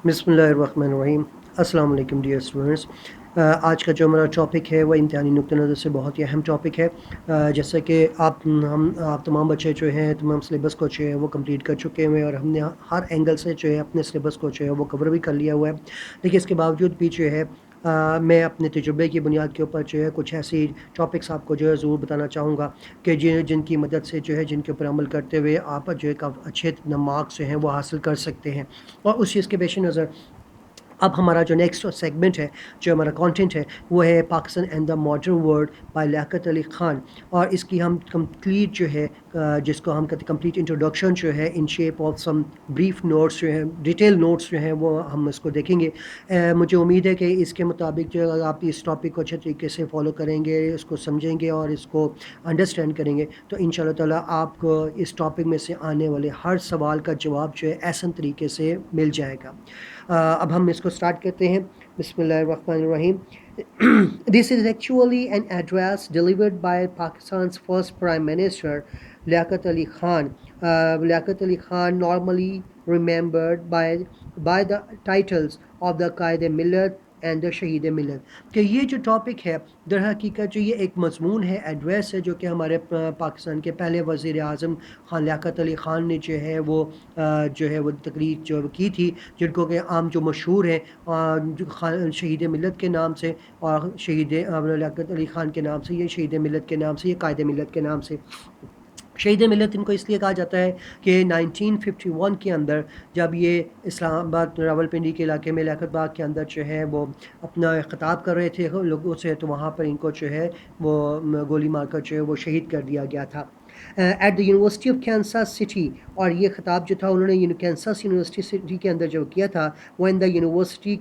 بسم اللہ الرحمن الرحیم. السلام علیکم ڈیئر اسٹوڈنٹس. آج کا جو ہمارا ٹاپک ہے وہ امتحانی نقطہ نظر سے بہت ہی اہم ٹاپک ہے. جیسا کہ آپ تمام بچے جو ہیں تمام سلیبس کو جو ہے وہ کمپلیٹ کر چکے ہوئے ہیں، اور ہم نے ہر اینگل سے جو ہے اپنے سلیبس کو جو ہے وہ کور بھی کر لیا ہوا ہے. لیکن اس کے باوجود بھی جو ہے میں اپنے تجربے کی بنیاد کے اوپر جو ہے کچھ ایسی ٹاپکس آپ کو جو ہے ضرور بتانا چاہوں گا کہ جن کی مدد سے جو ہے جن کے اوپر عمل کرتے ہوئے آپ جو ہے اچھے مارکس جو ہیں وہ حاصل کر سکتے ہیں. اور اس چیز کے پیش نظر اب ہمارا جو نیکسٹ سیگمنٹ ہے، جو ہمارا کانٹینٹ ہے، وہ ہے Pakistan and the modern world by Liaquat Ali Khan. اور اس کی ہم کمپلیٹ جو ہے جس کو ہم کہتے ہیں کمپلیٹ انٹروڈکشن جو ہے in shape of some brief notes جو ہیں، ڈیٹیل نوٹس جو ہیں وہ ہم اس کو دیکھیں گے. مجھے امید ہے کہ اس کے مطابق جو آپ اس ٹاپک کو اچھے طریقے سے فالو کریں گے، اس کو سمجھیں گے اور اس کو انڈرسٹینڈ کریں گے، تو ان شاء اللہ تعالیٰ آپ کو اس ٹاپک میں سے آنے والے ہر سوال کا جواب جو ہے احسن طریقے سے مل جائے گا. اب ہم اس کو سٹارٹ کرتے ہیں. بسم اللہ الرحمن الرحیم. This is actually an address delivered by Pakistan's first Prime Minister, Liaquat Ali Khan. Liaquat Ali Khan, normally remembered by the titles of the Qaid-e-Millat and the شہید ملت. کہ یہ جو ٹاپک ہے در حقیقت جو یہ ایک مضمون ہے، ایڈریس ہے، جو کہ ہمارے پاکستان کے پہلے وزیر اعظم خان لیاقت علی خان نے جو ہے وہ تقریر جو کی تھی، جن کو کہ عام جو مشہور ہیں شہید ملت کے نام سے، اور شہید لیاقت علی خان کے نام سے، یہ شہید ملت کے نام سے، یہ قائد ملت کے نام سے. شہید ملت ان کو اس لیے کہا جاتا ہے کہ 1951 کے اندر جب یہ اسلام آباد راولپنڈی کے علاقے میں لیاقت باغ کے اندر جو ہے وہ اپنا خطاب کر رہے تھے لوگوں سے، تو وہاں پر ان کو جو ہے وہ گولی مار کر جو ہے وہ شہید کر دیا گیا تھا at the university of Kansas City. اور یہ خطاب جو تھا انہوں نے کینسس یونیورسٹی سٹی کے اندر جو کیا تھا، when the university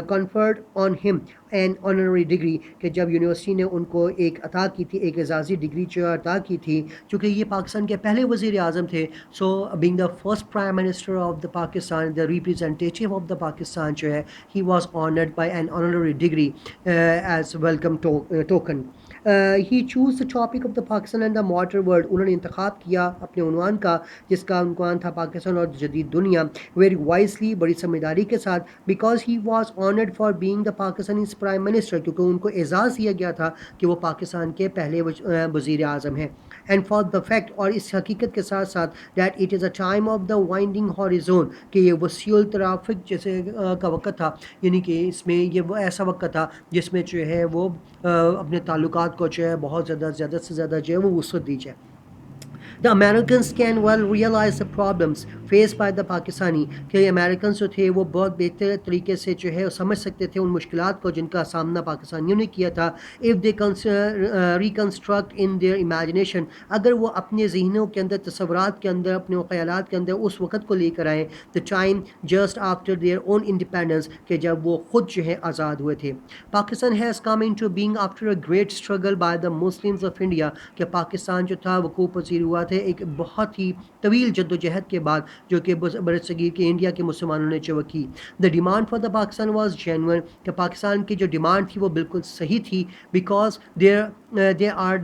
conferred on him an honorary degree. کہ جب یونیورسٹی نے ان کو ایک عطا کی تھی، ایک اعزازی ڈگری جو عطا کی تھی، چونکہ یہ پاکستان کے پہلے وزیر اعظم تھے. So being the first prime minister of the Pakistan, the representative of the Pakistan جو ہے، he was honoured by an honorary degree as welcome token. He chose the topic of the Pakistan and the modern world. انہوں نے انتخاب کیا اپنے عنوان کا، جس کا عنوان تھا پاکستان اور جدید دنیا، ویری وائزلی، بڑی سمجھداری کے ساتھ، because he was honoured for being the Pakistanis prime minister, کیونکہ ان کو اعزاز دیا گیا تھا کہ وہ پاکستان کے پہلے وزیر اعظم ہیں. اینڈ فار دا فیکٹ، اور اس حقیقت کے ساتھ ساتھ، that it is a time of the winding horizon, کہ یہ وسیع الترافق جیسے کا وقت تھا، یعنی کہ اس میں یہ وہ ایسا وقت تھا جس میں جو ہے وہ اپنے تعلقات کو جو ہے بہت زیادہ سے زیادہ جو ہے وہ وسعت دی جائے. The Americans can well realize the problems faced by the Pakistani. کہ امریکنس جو تھے وہ بہت بہتر طریقے سے جو ہے سمجھ سکتے تھے ان مشکلات کو جن کا سامنا پاکستانیوں نے کیا تھا. if they reconstruct in their imagination، اگر وہ اپنے ذہنوں کے اندر، تصورات کے اندر، اپنے خیالات کے اندر اس وقت کو لے کر آئیں، the time just after their own independence، کہ جب وہ خود جو ہے آزاد ہوئے تھے. Pakistan has come into being after a great struggle by the Muslims of India. کہ پاکستان جو تھا وقوع پذیر ہوا تھا ایک بہت ہی طویل جد و جہد کے بعد، جو کہ برصغیر کے انڈیا کے مسلمانوں نے جو کی. The demand for the Pakistan was genuine, کہ پاکستان کی جو ڈیمانڈ تھی وہ بالکل صحیح تھی، because there are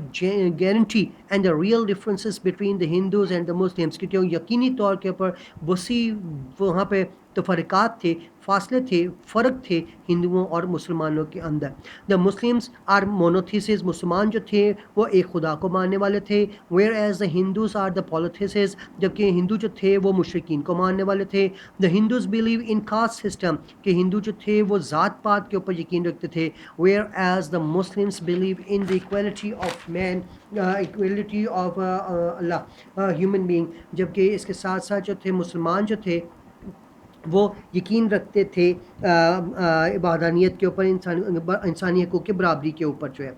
guarantee and the real differences between the Hindus and the Muslims, کیونکہ یقینی طور کے اوپر وسیع وہاں پہ تفرقات تھے، فاصلے تھے، فرق تھے ہندوؤں اور مسلمانوں کے اندر. دا مسلمس آر مونوتھیسز، مسلمان جو تھے وہ ایک خدا کو ماننے والے تھے، whereas the Hindus are the polytheists, جبکہ ہندو جو تھے وہ مشرکین کو ماننے والے تھے. The Hindus believe in caste system, کہ ہندو جو تھے وہ ذات پات کے اوپر یقین رکھتے تھے، whereas the Muslims believe in the equality of man, equality of Allah, human being. جبکہ اس کے ساتھ ساتھ جو تھے مسلمان جو تھے وہ یقین رکھتے تھے وحدانیت کے اوپر، انسانی حقوق کی برابری کے اوپر جو ہے.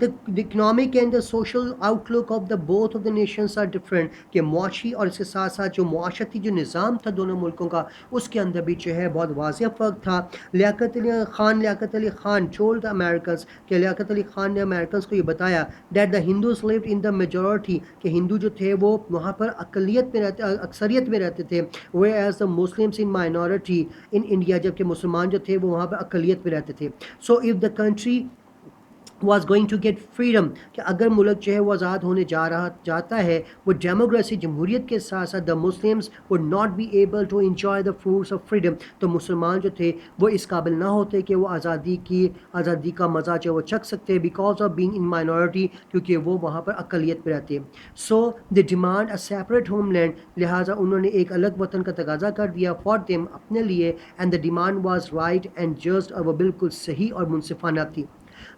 The economic and the social outlook of the both of the nations are different. کہ معاشی اور اس کے ساتھ ساتھ جو معاشرتی جو نظام تھا دونوں ملکوں کا، اس کے اندر بھی جو ہے بہت واضح فرق تھا. لیاقت Ali Khan told the Americans، کہ لیاقت علی خان نے امریکنس کو یہ بتایا that the Hindus lived in the majority، کہ ہندو جو تھے وہ وہاں پر اکثریت میں رہتے تھے، whereas the Muslims in minority in India، جبکہ مسلمان جو تھے وہ وہاں پر اقلیت میں رہتے تھے. So if the country was going to get freedom, کہ اگر ملک جو ہے وہ آزاد ہونے جاتا ہے وہ ڈیموکریسی جمہوریت کے ساتھ ساتھ the Muslims would not be able to enjoy the fruits of freedom, تو مسلمان جو تھے وہ اس قابل نہ ہوتے کہ وہ آزادی کا مزہ جو ہے وہ چکھ سکتے because of being in minority, کیونکہ وہ وہاں پر اقلیت میں رہتے ہیں. So they demand a separate homeland, لہٰذا انہوں نے ایک الگ وطن کا تقاضا کر دیا فار دیم اپنے لیے، and the demand was right and just, اور وہ بالکل صحیح اور منصفانہ تھی.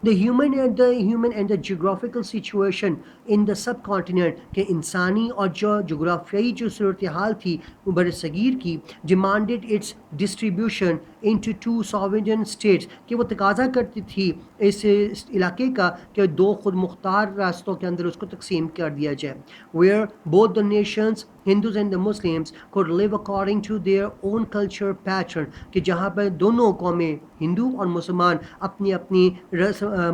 The human and the geographical situation in the subcontinent، کہ انسانی اور جو جغرافیائی جو صورتحال تھی وہ بر صغیر کی، demanded its distribution into two sovereign states، کہ وہ تقاضا کرتی تھی اس علاقے کا کہ دو خود مختار راستوں کے اندر اس کو تقسیم کر دیا جائے، where both the nations Hindus and the Muslims could live according to their own culture pattern، کہ جہاں پر دونوں قومیں ہندو اور مسلمان اپنی اپنی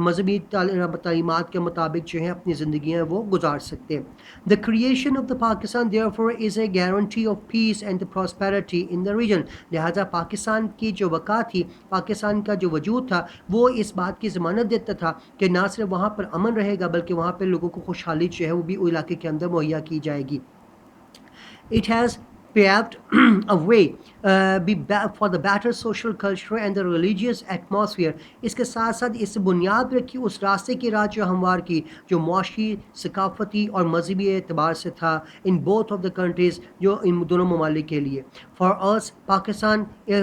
مذہبی تعلیمات کے مطابق جو ہیں اپنی زندگیاں وہ گزار سکتے ہیں. The creation of the Pakistan therefore is a guarantee of peace and the prosperity in the region، لہٰذا پاکستان کی جو وقع تھی، پاکستان کا جو وجود تھا، وہ اس بات کی ضمانت دیتا تھا کہ نہ صرف وہاں پر امن رہے گا بلکہ وہاں پہ لوگوں کو خوشحالی جو ہے وہ بھی علاقے کے اندر مہیا کی جائے گی. It has paved a way for the better social, cultural and the religious atmosphere. اس کے ساتھ ساتھ اس بنیاد رکھی اس راستے کی راہ جو ہموار کی جو معاشی، ثقافتی اور مذہبی اعتبار سے تھا in both of the countries, جو ان دونوں ممالک کے لیے. فار اس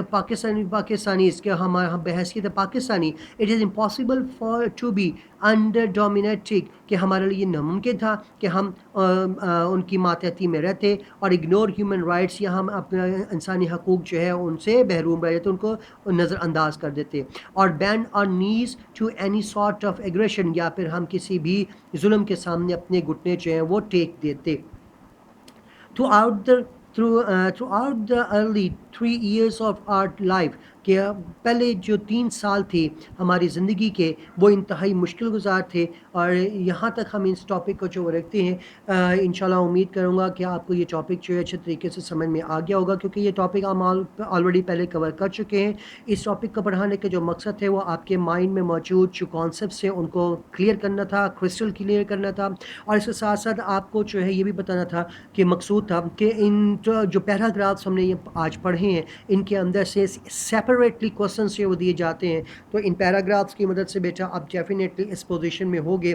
پاکستانیز کے ہمارا بحیثیت پاکستانی، it is impossible for to be under dominating, کہ ہمارے لیے ناممکن تھا کہ ہم ان کی ماتحتی میں رہتے اور اگنور ہیومن رائٹس، یا ہم اپنا انسانی حقوق جو ہے ان سے محروم رہ جاتے، ان کو نظر انداز کر دیتے، اور bend our knees to any sort of aggression, یا پھر ہم کسی بھی ظلم کے سامنے اپنے گھٹنے جو ہیں وہ ٹیک دیتے. Throughout the early 3 years of our life، کہ پہلے جو 3 سال تھے ہماری زندگی کے وہ انتہائی مشکل گزار تھے، اور یہاں تک ہم اس ٹاپک کو جو رکھتے ہیں. انشاءاللہ امید کروں گا کہ آپ کو یہ ٹاپک جو ہے اچھے طریقے سے سمجھ میں آ گیا ہوگا، کیونکہ یہ ٹاپک ہم آلریڈی پہلے کور کر چکے ہیں. اس ٹاپک کو پڑھانے کے جو مقصد ہے وہ آپ کے مائنڈ میں موجود جو کانسیپٹس ہیں ان کو کلیئر کرنا تھا، کرسٹل کلیئر کرنا تھا، اور اس کے ساتھ ساتھ آپ کو جو ہے یہ بھی بتانا تھا کہ مقصود تھا کہ ان جو پیراگرافس ہم نے یہ آج پڑھے ہیں ان کے اندر سے سیپریٹلی کوسچنس جو وہ دیے جاتے ہیں، تو ان پیراگرافس کی مدد سے بیٹا آپ ڈیفینیٹلی اس پوزیشن میں ہوگے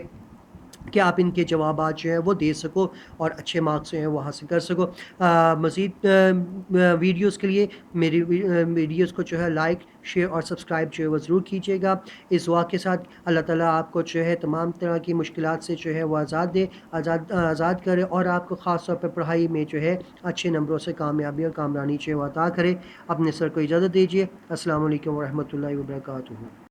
کہ آپ ان کے جوابات جو ہیں وہ دے سکو اور اچھے مارکس جو ہیں وہ حاصل کر سکو. مزید ویڈیوز کے لیے میری ویڈیوز کو جو ہے لائک، شیئر اور سبسکرائب جو ہے وہ ضرور کیجیے گا. اس دعا کے ساتھ اللہ تعالیٰ آپ کو جو ہے تمام طرح کی مشکلات سے جو ہے وہ آزاد کرے، اور آپ کو خاص طور پہ پڑھائی میں جو ہے اچھے نمبروں سے کامیابی اور کامرانی جو ہے وہ عطا کرے. اپنے سر کو اجازت دیجیے. السلام علیکم ورحمۃ اللہ وبرکاتہ.